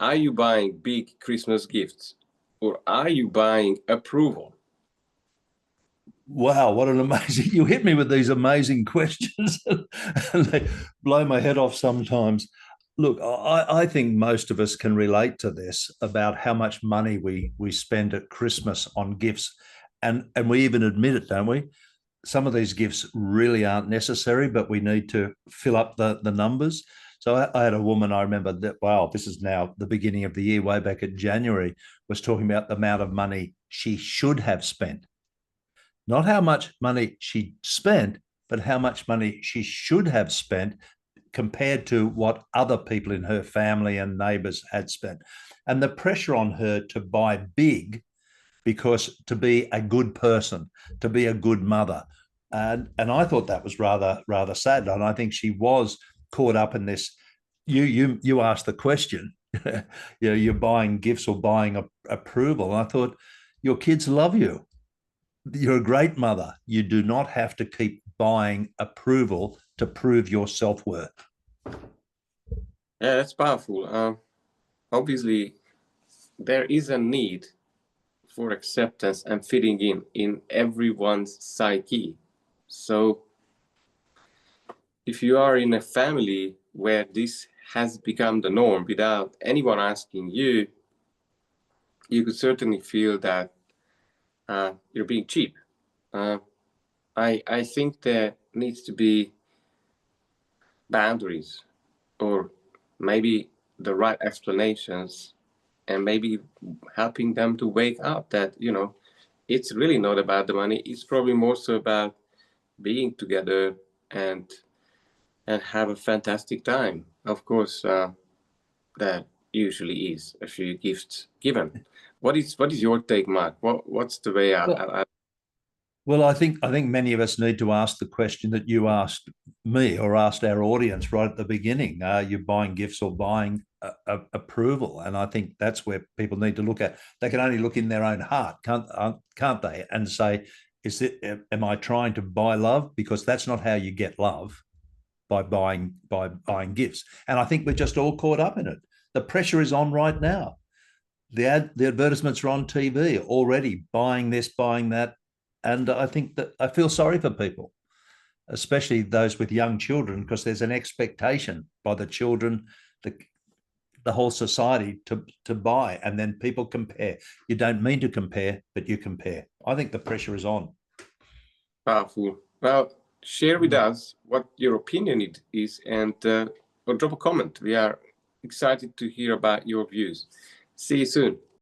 Are you buying big Christmas gifts, or are you buying approval? Wow, what an amazing, you hit me with these amazing questions. And they blow my head off sometimes. Look, I think most of us can relate to this about how much money we spend at Christmas on gifts. And we even admit it, don't we? Some of these gifts really aren't necessary, but we need to fill up the numbers. So I had a woman, I remember that, wow, this is now the beginning of the year, way back in January, was talking about the amount of money she should have spent. Not how much money she spent, but how much money she should have spent compared to what other people in her family and neighbors had spent. And the pressure on her to buy big because to be a good person, to be a good mother. And I thought that was rather sad. And I think she was caught up in this. You asked the question, you're buying gifts or buying approval. And I thought, your kids love you. You're a great mother. You do not have to keep buying approval to prove your self-worth. Yeah, that's powerful. Obviously, there is a need for acceptance and fitting in everyone's psyche. So if you are in a family where this has become the norm without anyone asking you, you could certainly feel that you're being cheap. I think there needs to be boundaries, or maybe the right explanations, and maybe helping them to wake up that, it's really not about the money. It's probably more so about being together and have a fantastic time. Of course, that usually is a few gifts given. What is your take, Mark? What's the way out? Well, I think many of us need to ask the question that you asked me or asked our audience right at the beginning. Are you buying gifts or buying approval? And I think that's where people need to look at. They can only look in their own heart, can't they? And say, am I trying to buy love? Because that's not how you get love, by buying gifts. And I think we're just all caught up in it. The pressure is on right now. The advertisements are on TV already, buying this, buying that. And I think that I feel sorry for people, especially those with young children, because there's an expectation by the children, the whole society to buy, and then people compare. You don't mean to compare, but you compare. I think the pressure is on. Powerful. Well, share with us what your opinion is, and or drop a comment. We are excited to hear about your views. See you soon.